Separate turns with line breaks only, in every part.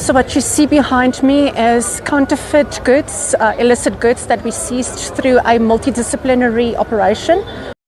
So what you see behind me is counterfeit goods, illicit goods that we seized through a multidisciplinary operation.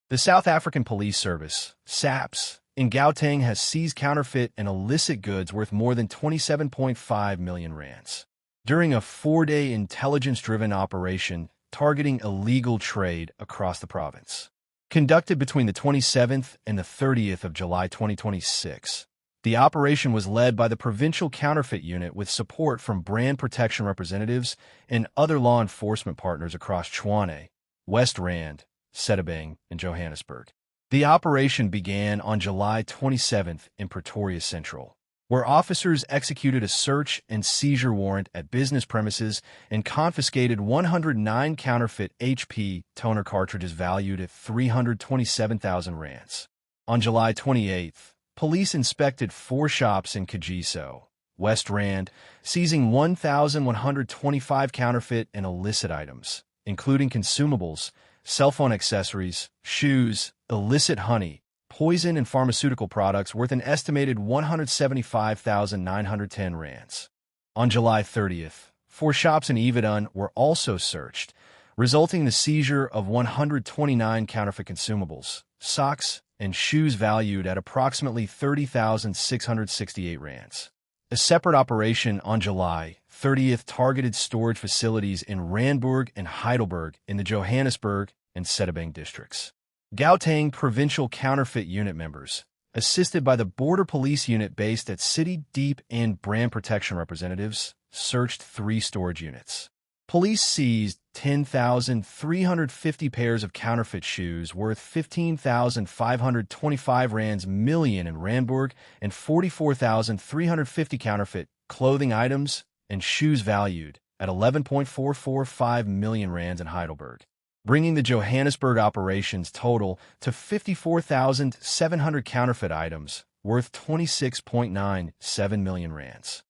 The South African Police Service, SAPS, in Gauteng has seized counterfeit and illicit goods worth more than 27.5 million rands. During a 4-day intelligence-driven operation targeting illegal trade across the province. Conducted between the 27th and the 30th of July 2026, the operation was led by the Provincial Counterfeit Unit with support from brand protection representatives and other law enforcement partners across Tshwane, West Rand, Sedibeng, and Johannesburg. The operation began on July 27th in Pretoria Central, where officers executed a search and seizure warrant at business premises and confiscated 109 counterfeit HP toner cartridges valued at 327,000 rands. On July 28th, police inspected 4 shops in Kagiso, West Rand, seizing 1,125 counterfeit and illicit items, including consumables, cell phone accessories, shoes, illicit honey, poison and pharmaceutical products worth an estimated 175,910 rands. On July 30th, 4 shops in Ivadan were also searched, resulting in the seizure of 129 counterfeit consumables, socks, and shoes valued at approximately 30,668 rands. A separate operation on July 30th targeted storage facilities in Randburg and Heidelberg in the Johannesburg and Sedibeng districts. Gauteng Provincial Counterfeit Unit members, assisted by the Border Police Unit based at City Deep and brand protection representatives, searched 3 storage units. Police seized 10,350 pairs of counterfeit shoes worth 15,525 rands million in Randburg and 44,350 counterfeit clothing items and shoes valued at 11.445 million rands in Heidelberg, bringing the Johannesburg operations total to 54,700 counterfeit items worth 26.97 million rands.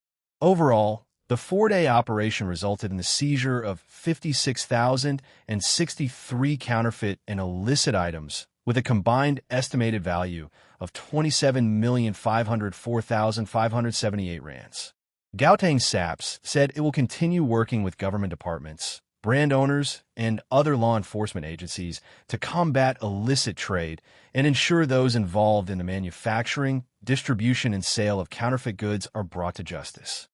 Overall, the 4-day operation resulted in the seizure of 56,063 counterfeit and illicit items with a combined estimated value of 27,504,578 rands. Gauteng SAPS said it will continue working with government departments, brand owners, and other law enforcement agencies to combat illicit trade and ensure those involved in the manufacturing, distribution, and sale of counterfeit goods are brought to justice.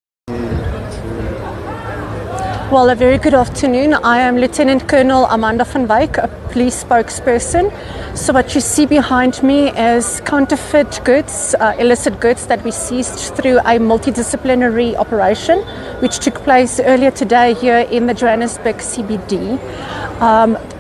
Well, a very good afternoon. I am Lieutenant Colonel Amanda van Wyk, a police spokesperson. So what you see behind me is counterfeit goods, illicit goods that we seized through a multidisciplinary operation, which took place earlier today here in the Johannesburg CBD.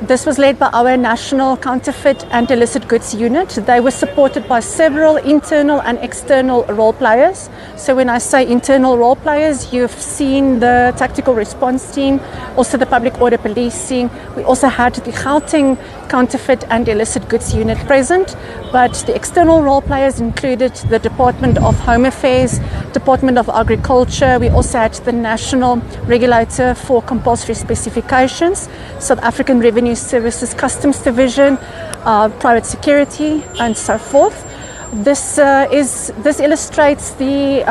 This was led by our National Counterfeit and Illicit Goods Unit. They were supported by several internal and external role players. So when I say internal role players, you've seen the Tactical Response Team, also the Public Order Policing. We also had the Gauteng Counterfeit and Illicit Goods Unit present, but the external role players included the Department of Home Affairs, Department of Agriculture. We also had the National Regulator for Compulsory Specifications, South African Revenue Services Customs Division, private security, and so forth. This illustrates the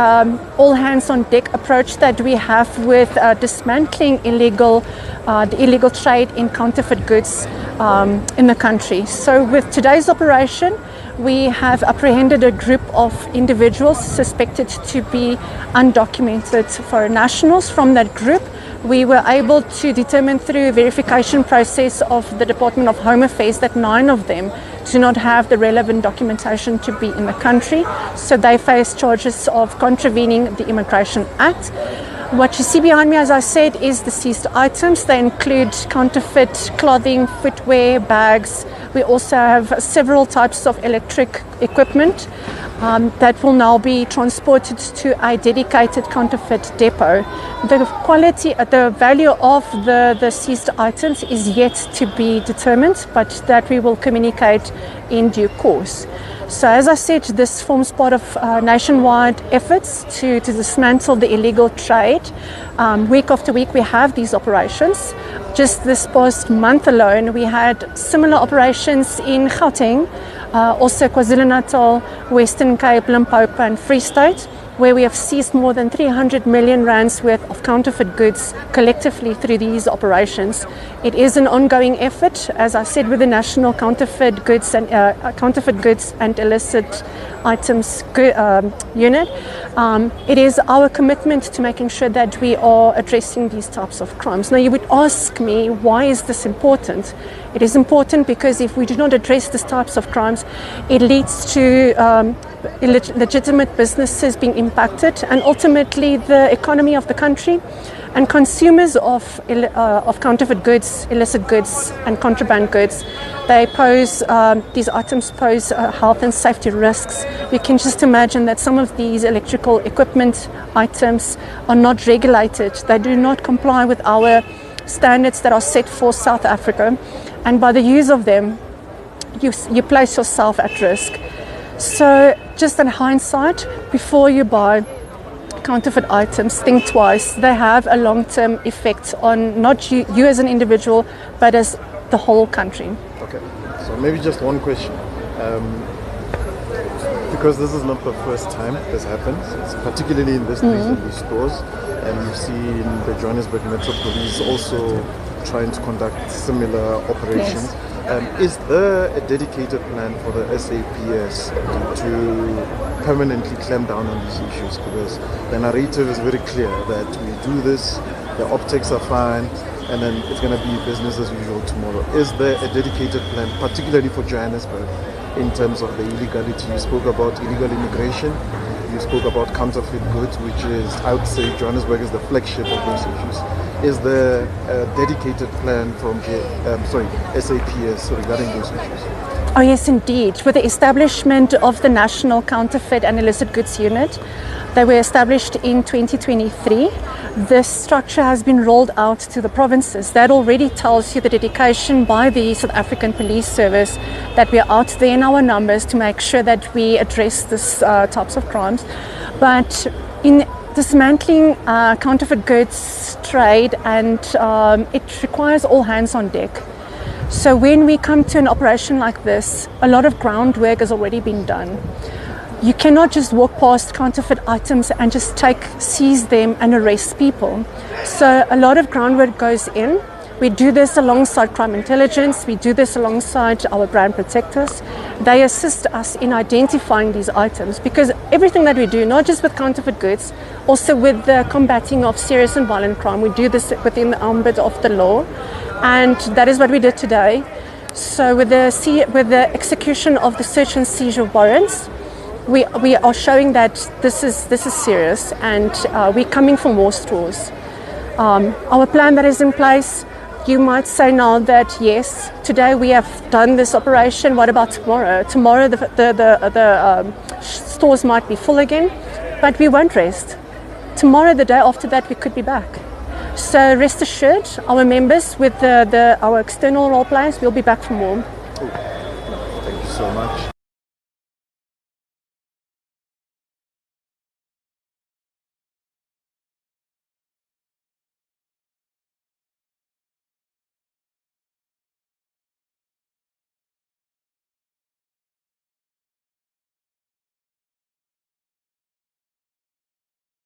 all hands on deck approach that we have with dismantling the illegal trade in counterfeit goods in the country. So with today's operation, we have apprehended a group of individuals suspected to be undocumented foreign nationals. From that group, we were able to determine through a verification process of the Department of Home Affairs that 9 of them do not have the relevant documentation to be in the country. So they face charges of contravening the Immigration Act. What you see behind me, as I said, is the seized items. They include counterfeit clothing, footwear, bags. We also have several types of electric equipment that will now be transported to a dedicated counterfeit depot. The quality, the value of the seized items is yet to be determined, but that we will communicate in due course. So as I said, this forms part of nationwide efforts to dismantle the illegal trade. Week after week we have these operations. Just this past month alone we had similar operations in Gauteng, also KwaZulu-Natal, Western Cape, Limpopo and Free State. where we have seized more than 300 million rands worth of counterfeit goods collectively through these operations. It is an ongoing effort, as I said, with the National Counterfeit Goods and Illicit Items Unit. It is our commitment to making sure that we are addressing these types of crimes. Now, you would ask me, why is this important? It is important because if we do not address these types of crimes, it leads to legitimate businesses being impacted, and ultimately the economy of the country and consumers of counterfeit goods, illicit goods and contraband goods. These items pose health and safety risks. You can just imagine that some of these electrical equipment items are not regulated. They do not comply with our standards that are set for South Africa, and by the use of them, you place yourself at risk. So just in hindsight, before you buy counterfeit items, think twice. They have a long-term effect on not you as an individual, but as the whole country.
Okay, so maybe just one question. Because this is not the first time this happens, it's particularly in these stores, and you've seen the Johannesburg Metro Police also trying to conduct similar operations.
Yes.
Is there a dedicated plan for the SAPS to permanently clamp down on these issues? Because the narrative is very clear that we do this, the optics are fine, and then it's going to be business as usual tomorrow. Is there a dedicated plan, particularly for Johannesburg, in terms of the illegality? You spoke about illegal immigration, you spoke about counterfeit goods, which is, I would say, Johannesburg is the flagship of those issues. Is there a dedicated plan from SAPS regarding those issues?
Oh yes, indeed. With the establishment of the National Counterfeit and Illicit Goods Unit, they were established in 2023. This structure has been rolled out to the provinces. That already tells you the dedication by the South African Police Service that we are out there in our numbers to make sure that we address this types of crimes. But in dismantling counterfeit goods trade, and it requires all hands on deck. So when we come to an operation like this, a lot of groundwork has already been done. You cannot just walk past counterfeit items and just seize them and arrest people. So a lot of groundwork goes in. We do this alongside crime intelligence. We do this alongside our brand protectors. They assist us in identifying these items, because everything that we do, not just with counterfeit goods, also with the combating of serious and violent crime, we do this within the ambit of the law. And that is what we did today. So with the execution of the search and seizure warrants, we are showing that this is serious, and we're coming for more stores. Our plan that is in place, you might say now that yes, today we have done this operation, what about tomorrow? Tomorrow the stores might be full again, but we won't rest. Tomorrow, the day after that, we could be back. So rest assured, our members with our external role players will be back for more.
Thank you so much.